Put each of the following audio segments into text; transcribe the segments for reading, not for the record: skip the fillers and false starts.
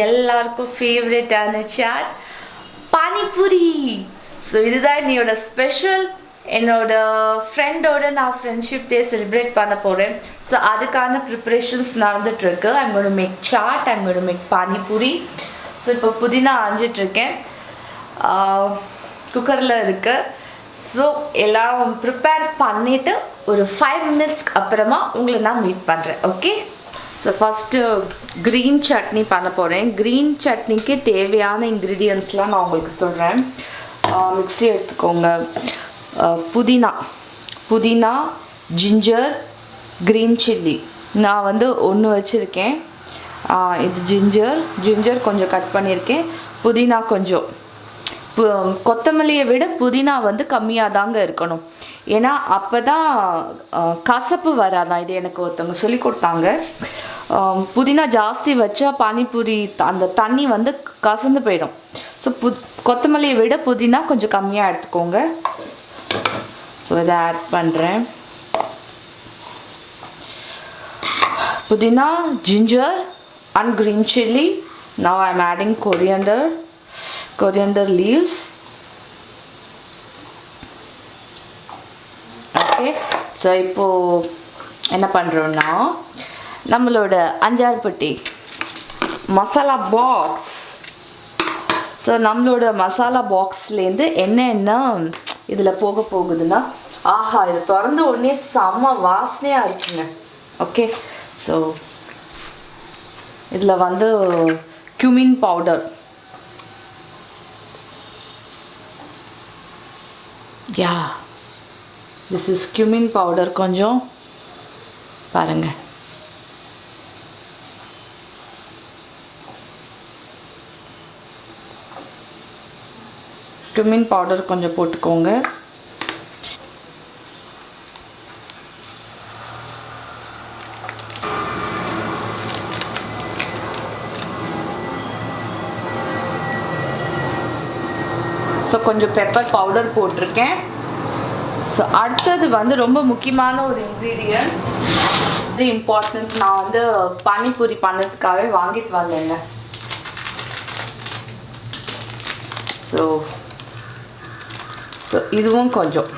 எல்லாருக்கும் ஃபேவரட்டான chat panipuri. So இதுதான் என்னோட ஸ்பெஷல். என்னோட ஃப்ரெண்டோட நான் ஃப்ரெண்ட்ஷிப் டே செலிப்ரேட் பண்ண போகிறேன். ஸோ அதுக்கான ப்ரிப்ரேஷன்ஸ் நடந்துகிட்ருக்கு. I'm going to make chaat, I'm going to make panipuri. So இப்போ புதினா அரைஞ்சிட்ருக்கேன், குக்கரில் இருக்குது. ஸோ எல்லாம் ப்ரிப்பேர் பண்ணிவிட்டு ஒரு 5 மினிட்ஸ்க்கு அப்புறமா உங்களை நான் மீட் பண்ணுறேன். Okay, so first green chutney பண்ண போகிறேன். க்ரீன் சட்னிக்கு தேவையான இன்க்ரீடியன்ட்ஸ்லாம் நான் உங்களுக்கு சொல்கிறேன். மிக்ஸி எடுத்துக்கோங்க. புதினா, ஜிஞ்சர், க்ரீன் சில்லி. நான் வந்து ஒன்று வச்சுருக்கேன். இது ஜிஞ்சர் கொஞ்சம் கட் பண்ணியிருக்கேன். புதினா கொஞ்சம். கொத்தமல்லியை விட புதினா வந்து கம்மியாக தாங்க இருக்கணும், ஏன்னா அப்போ தான் கசப்பு வராதான். இது எனக்கு ஒருத்தவங்க சொல்லி கொடுத்தாங்க. புதினா ஜாஸ்தி வச்சா பானிபூரி அந்த தண்ணி வந்து கசந்து போயிடும். ஸோ கொத்தமல்லியை விட புதினா கொஞ்சம் கம்மியாக எடுத்துக்கோங்க. ஸோ இதை ஆட் பண்ணுறேன். புதினா, ginger and green chilli. Now I'm adding coriander leaves. Okay, so இப்போது என்ன பண்ணுறோன்னா நம்மளோட அஞ்சாறுபட்டி மசாலா பாக்ஸ். ஸோ நம்மளோட மசாலா பாக்ஸ்லேருந்து என்ன இதில் போகுதுன்னா, ஆஹா, இது திறந்த உடனே செம்ம வாசனையாக இருக்குங்க. ஓகே, ஸோ இதில் வந்து cumin powder, this is cumin powder. கொஞ்சம் பாருங்கள், cumin பவுடர் கொஞ்சம் போட்டுக்கோங்க. ஸோ கொஞ்சம் பெப்பர் பவுடர் போட்டிருக்கேன். ஸோ அடுத்தது வந்து ரொம்ப முக்கியமான ஒரு இன்க்ரீடியன்ட், இது இம்பார்ட்டன்ட். நான் வந்து பானிபூரி பண்ணுறதுக்காகவே வாங்கிட்டு வந்தேங்க. ஸோ இதுவும் கொஞ்சம்.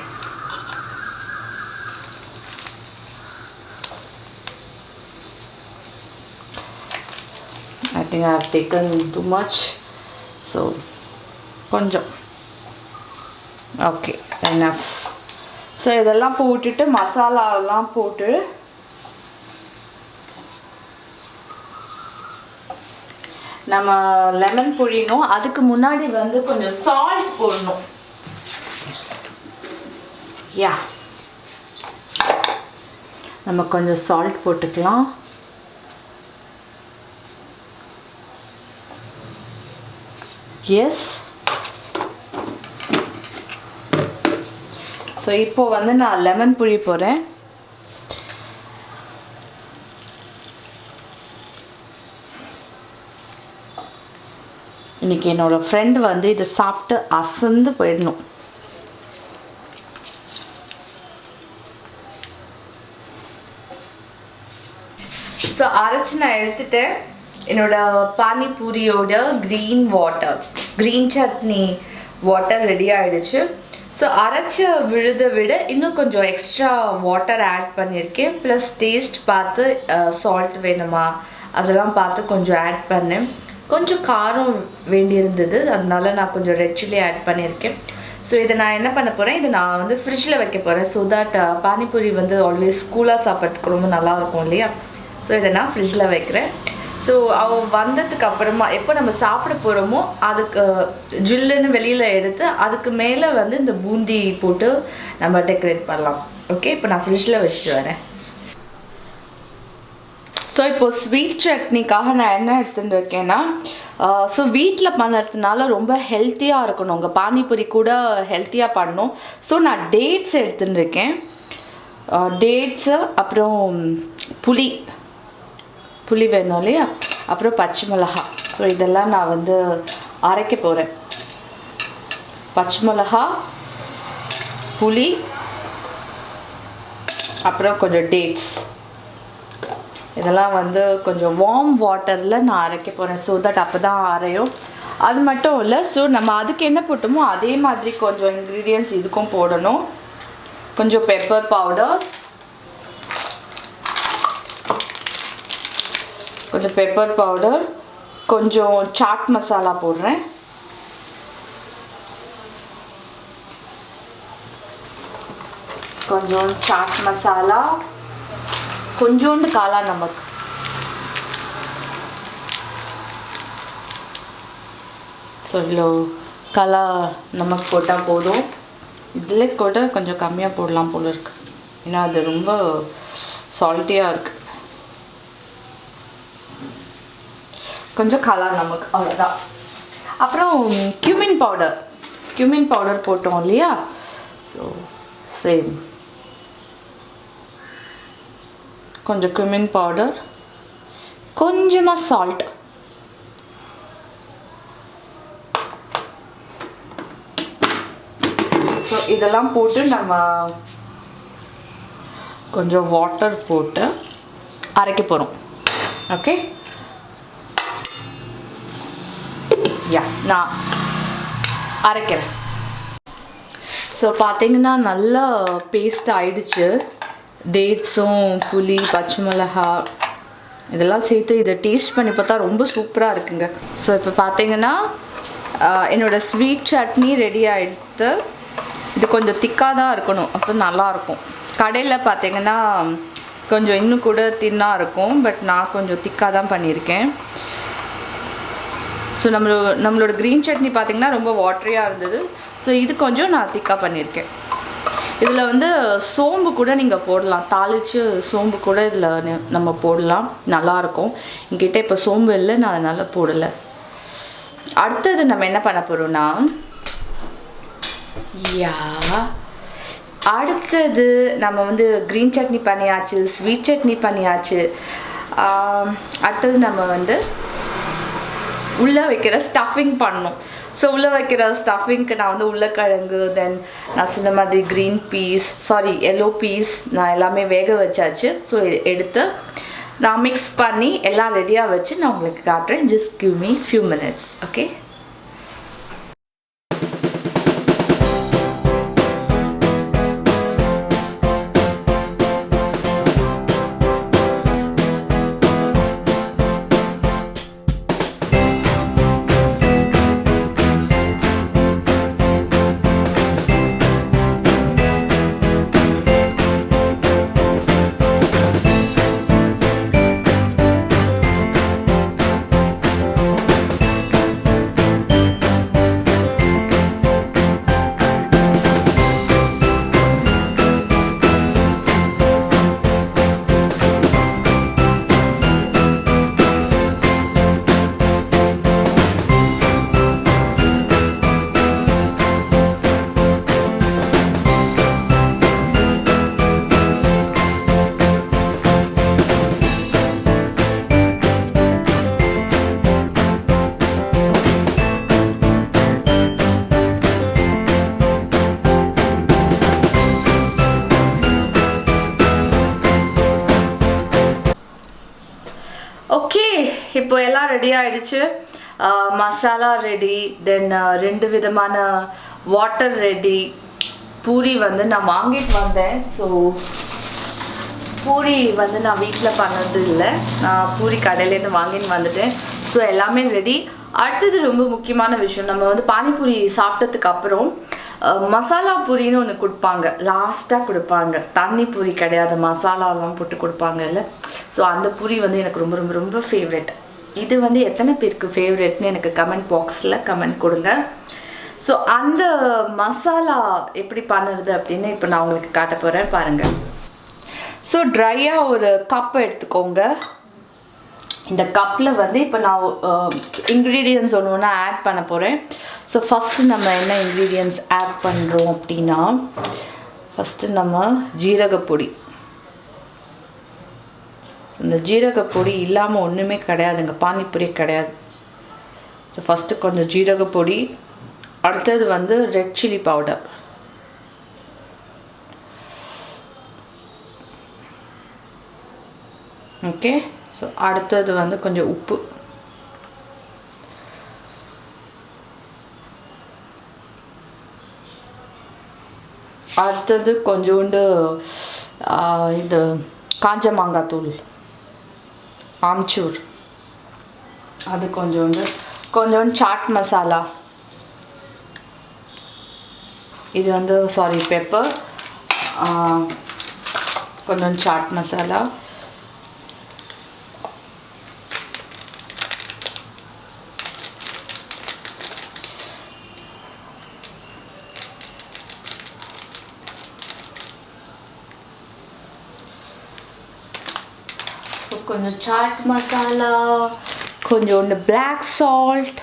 I think I have taken too much. So கொஞ்சம். Okay, enough. ஸோ இதெல்லாம் போட்டுட்டு மசாலாவெல்லாம் போட்டு நம்ம லெமன் புழியணும். அதுக்கு முன்னாடி வந்து கொஞ்சம் சால்ட் போடணும். நம்ம கொஞ்சம் சால்ட் போட்டுக்கலாம். எஸ். ஸோ இப்போது வந்து நான் லெமன் புழிய போகிறேன். இன்றைக்கி என்னோடய ஃப்ரெண்டு வந்து இதை சாப்பிட்டு அசந்து போயிடணும். ஸோ அரைச்சி நான் எடுத்துட்டேன். என்னோடய பானிபூரியோட க்ரீன் சட்னி வாட்டர் ரெடி ஆகிடுச்சு. ஸோ அரைச்ச விழுதை விட இன்னும் கொஞ்சம் எக்ஸ்ட்ரா வாட்டர் ஆட் பண்ணியிருக்கேன். ப்ளஸ் டேஸ்ட் பார்த்து சால்ட் வேணுமா அதெல்லாம் பார்த்து கொஞ்சம் ஆட் பண்ணேன். கொஞ்சம் காரம் வேண்டியிருந்தது, அதனால நான் கொஞ்சம் ரெட் சில்லி ஆட் பண்ணியிருக்கேன். ஸோ இதை நான் என்ன பண்ண போகிறேன், இதை நான் வந்து ஃப்ரிட்ஜில் வைக்க போகிறேன். ஸோ தட் பானிபூரி வந்து ஆல்வேஸ் கூலாக சாப்பிட்றதுக்கு ரொம்ப நல்லாயிருக்கும் இல்லையா. ஸோ இதை நான் ஃப்ரிட்ஜில் வைக்கிறேன். ஸோ அவள் வந்ததுக்கு அப்புறமா எப்போ நம்ம சாப்பிட போகிறோமோ அதுக்கு ஜில்லுன்னு வெளியில் எடுத்து அதுக்கு மேலே வந்து இந்த பூந்தி போட்டு நம்ம டெக்கரேட் பண்ணலாம். ஓகே, இப்போ நான் ஃப்ரிட்ஜில் வச்சுட்டு வரேன். ஸோ இப்போது ஸ்வீட் சட்னிக்காக நான் என்ன எடுத்துகிட்டு இருக்கேன்னா, ஸோ வீட்டில் பண்ணுறதுனால ரொம்ப ஹெல்த்தியாக இருக்கணும். உங்கள் பானிபூரி கூட ஹெல்த்தியாக பண்ணணும். ஸோ நான் டேட்ஸ் எடுத்துகிட்டு இருக்கேன். டேட்ஸு, அப்புறம் புளி வேணும் இல்லையா, அப்புறம் பச்சை மிளகா. ஸோ இதெல்லாம் நான் வந்து அரைக்க போகிறேன். பச்சை மிளகா, புளி, அப்புறம் கொஞ்சம் டேட்ஸ். இதெல்லாம் வந்து கொஞ்சம் வார்ம் வாட்டரில் நான் அரைக்க போகிறேன். ஸோ தட் அப்போ தான் அரையும். அது மட்டும் இல்லை, ஸோ நம்ம அதுக்கு என்ன போட்டோமோ அதே மாதிரி கொஞ்சம் இன்க்ரீடியன்ட்ஸ் இதுக்கும் போடணும். கொஞ்சம் பெப்பர் பவுடர், கொஞ்சம் சாட் மசாலா போடுறேன். கொஞ்சம் சாட் மசாலா, கொஞ்சோண்டு காலா நமக், ஸோ இவ்வளோ காலா நமக் போட்டால் போதும். இதில் கூட கொஞ்சம் கம்மியாக போடலாம் போல இருக்கு, ஏன்னா அது ரொம்ப சால்ட்டியாக இருக்குது. கொஞ்சம் காலா நமக், அவ்வளோதான். அப்புறம் கியூமின் பவுடர் போட்டோம் இல்லையா, ஸோ சேம். கொஞ்சம் கியூமின் பவுடர், கொஞ்சமாக சால்ட், ஸோ இதெல்லாம் போட்டு நம்ம கொஞ்சம் வாட்டர் போட்டு அரைக்க போகிறோம். ஓகே, நான் அரைக்கிறேன். ஸோ பார்த்தீங்கன்னா நல்லா பேஸ்ட் ஆயிடுச்சு. டேட்ஸும் புளி, பச்சை மிளகா இதெல்லாம் சேர்த்து இதை டேஸ்ட் பண்ணி பார்த்தா ரொம்ப சூப்பராக இருக்குங்க. ஸோ இப்போ பார்த்தீங்கன்னா என்னோடய ஸ்வீட் சட்னி ரெடி ஆகிடுது. இது கொஞ்சம் திக்காக தான் இருக்கணும், அப்போ நல்லாயிருக்கும். கடையில் பார்த்தீங்கன்னா கொஞ்சம் இன்னும் கூட தின்னாக இருக்கும், பட் நான் கொஞ்சம் திக்காக தான் பண்ணியிருக்கேன். ஸோ நம்மளோட க்ரீன் சட்னி பார்த்திங்கன்னா ரொம்ப வாட்டரியாக இருந்தது. ஸோ இது கொஞ்சம் நான் திக்காக பண்ணியிருக்கேன். இதில் வந்து சோம்பு கூட நீங்கள் போடலாம், தாளித்து சோம்பு கூட இதில் நம்ம போடலாம், நல்லாயிருக்கும். என்கிட்ட இப்போ சோம்பு இல்லை, நான் அதனால் போடலை. அடுத்தது நம்ம என்ன பண்ண போகிறோம்னா, அடுத்தது நம்ம வந்து க்ரீன் சட்னி பண்ணியாச்சு, ஸ்வீட் சட்னி பண்ணியாச்சு. அடுத்தது நம்ம வந்து உள்ளே வைக்கிற ஸ்டஃபிங் பண்ணணும். ஸோ உள்ளே வைக்கிற ஸ்டஃபிங்க்கு நான் வந்து உருளைக்கிழங்கு, தென் நான் சொன்ன மாதிரி எல்லோ பீஸ் நான் எல்லாமே வேக வச்சாச்சு. ஸோ எடுத்து நான் மிக்ஸ் பண்ணி எல்லாம் ரெடியாக வச்சு நான் உங்களுக்கு காட்டுறேன். Just give me few minutes. Okay, இப்போ எல்லாம் ரெடி ஆயிடுச்சு. மசாலா ரெடி, தென் 2 விதமான வாட்டர் ரெடி. பூரி வந்து நான் வாங்கிட்டு வந்தேன். ஸோ பூரி வந்து நான் வீட்டில் பண்ணது இல்லை, நான் பூரி கடையிலேருந்து வாங்கிட்டு வந்துட்டேன். ஸோ எல்லாமே ரெடி. அடுத்தது ரொம்ப முக்கியமான விஷயம், நம்ம வந்து பானிபூரி சாப்பிட்டதுக்கு அப்புறம் மசாலா பூரின்னு ஒன்று கொடுப்பாங்க, லாஸ்ட்டாக கொடுப்பாங்க. தண்ணி பூரி கிடையாது, மசாலாலாம் போட்டு கொடுப்பாங்கல்ல. ஸோ அந்த பூரி வந்து எனக்கு ரொம்ப ரொம்ப ரொம்ப ஃபேவரெட். இது வந்து எத்தனை பேருக்கு ஃபேவரெட்னு எனக்கு கமெண்ட் பாக்ஸில் கமெண்ட் கொடுங்க. ஸோ அந்த மசாலா எப்படி பண்ணுறது அப்படின்னு இப்போ நான் உங்களுக்கு காட்ட போகிறேன், பாருங்கள். ஸோ ட்ரையாக ஒரு கப் எடுத்துக்கோங்க. இந்த கப்பில் வந்து இப்போ நான் இன்க்ரீடியன்ட்ஸ் ஒன்று ஒன்றா ஆட் பண்ண போகிறேன். ஸோ ஃபஸ்ட்டு நம்ம என்ன இன்க்ரீடியன்ட்ஸ் ஆட் பண்ணுறோம் அப்படின்னா, ஃபஸ்ட்டு நம்ம ஜீரகப்பொடி. இந்த ஜீரகப்பொடி இல்லாமல் ஒன்றுமே கிடையாதுங்க, பானிபூரி கிடையாது. ஸோ ஃபஸ்ட்டு கொஞ்சம் ஜீரகப்பொடி, அடுத்தது வந்து red chilli powder, okay. So அடுத்தது வந்து கொஞ்சம் உப்பு. அடுத்தது கொஞ்சோண்டு இது காஞ்ச மாங்காய் தூள், ஆம்ச்சூர், அது கொஞ்சோண்டு சாட் மசாலா, இது வந்து பெப்பர், கொஞ்சம் சாட் மசாலா, கொஞ்சம் சாட் மசாலா, கொஞ்சோண்டு பிளாக் சால்ட்,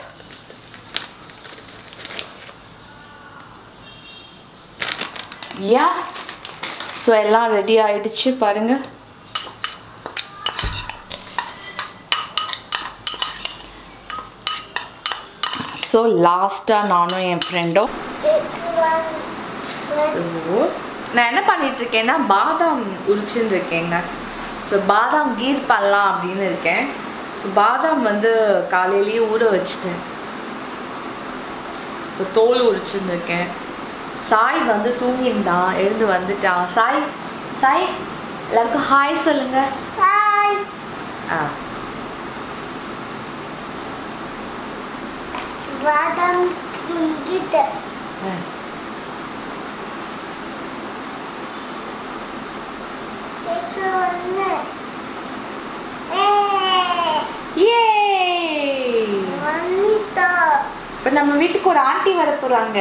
யா. ஸோ எல்லாம் ரெடி ஆயிடுச்சு பாருங்க. ஸோ லாஸ்ட்டாக நானும் என் ஃப்ரெண்டும் ஸோ நான் என்ன பண்ணிகிட்ருக்கேன்னா பாதாம் உரிச்சுன்னு இருக்கேங்க. ஸோ பாதாம் கீர் பண்ணலாம் அப்படின்னு இருக்கேன். ஸோ பாதாம் வந்து காலையிலேயே ஊற வச்சுட்டேன். ஸோ தோல் உரிச்சுன்னு இருக்கேன். சாய் வந்து தூங்கியிருந்தான், எழுந்து வந்துட்டான். சாய் சாய் எல்லாருக்கும் ஹாய் சொல்லுங்க. ஹாய். பாதாம் தூங்கிட்டு இப்போ நம்ம வீட்டுக்கு ஒரு ஆண்டி வர போறாங்க.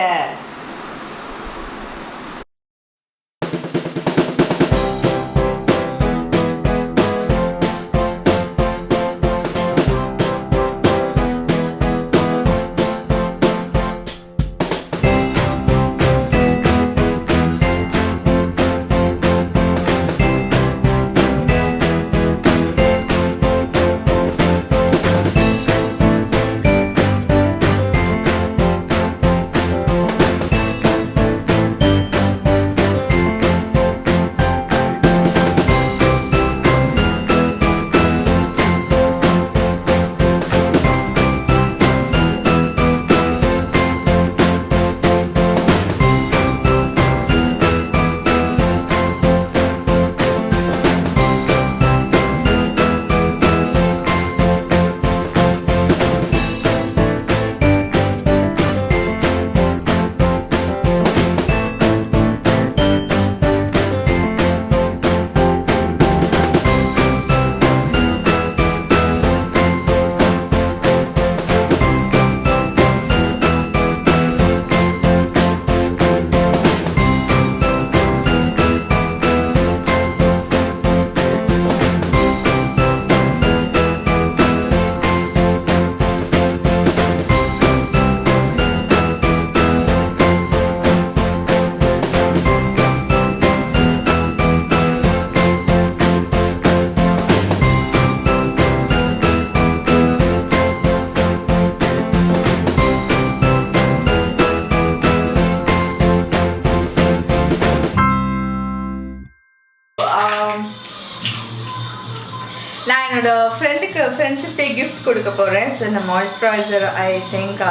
நான் என்னோட ஃப்ரெண்டுக்கு ஃப்ரெண்ட்ஷிப் டே கிஃப்ட் கொடுக்க போகிறேன். ஸோ இந்த மாய்ஸ்சரைசர் ஐ திங்க்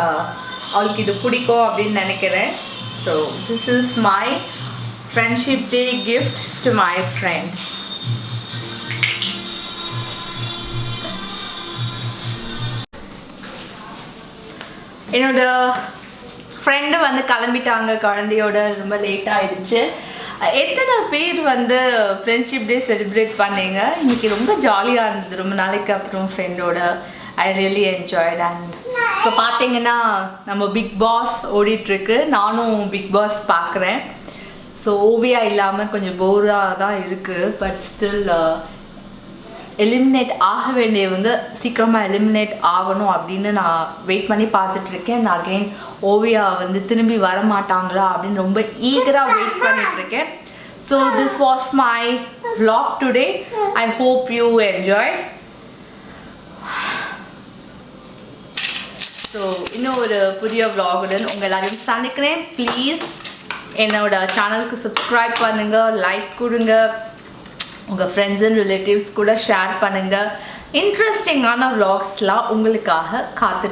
அவளுக்கு இது பிடிக்கும் அப்படின்னு நினைக்கிறேன். So this is my friendship day gift to my friend. என்னோட ஃப்ரெண்டு வந்து கிளம்பிட்டாங்க குழந்தையோட, ரொம்ப லேட் ஆகிடுச்சு. எத்தனை பேர் வந்து ஃப்ரெண்ட்ஷிப் டே செலிப்ரேட் பண்ணீங்க? இன்றைக்கி ரொம்ப ஜாலியாக இருந்தது, ரொம்ப நாளைக்கு அப்புறம் ஃப்ரெண்டோட. I really enjoyed. அண்ட் இப்போ பார்த்தீங்கன்னா நம்ம பிக் பாஸ் ஓடிட்டுருக்கு, நானும் பிக் பாஸ் பார்க்குறேன். ஸோ ஓவியா இல்லாமல் கொஞ்சம் போராக தான் இருக்குது. பட் ஸ்டில் எலிமினேட் ஆக வேண்டியவங்க சீக்கிரமாக எலிமினேட் ஆகணும் அப்படின்னு நான் வெயிட் பண்ணி பார்த்துட்ருக்கேன். நான் அகெயின் ஓவியா வந்து திரும்பி வர மாட்டாங்களா அப்படின்னு ரொம்ப ஈகராக வெயிட் பண்ணிகிட்ருக்கேன். So this was my vlog today. I hope you enjoy. So இன்னும் ஒரு புதிய vlog-உடன் உங்கள் எல்லாரையும் சந்திக்கிறேன். ப்ளீஸ் என்னோட சேனலுக்கு சப்ஸ்கிரைப் பண்ணுங்கள், லைக் கொடுங்க, உங்கள் ஃப்ரெண்ட்ஸ் அண்ட் ரிலேட்டிவ்ஸ் கூட ஷேர் பண்ணுங்கள். இன்ட்ரெஸ்டிங்கான vlogsலாம் உங்களுக்காக காத்துட்டு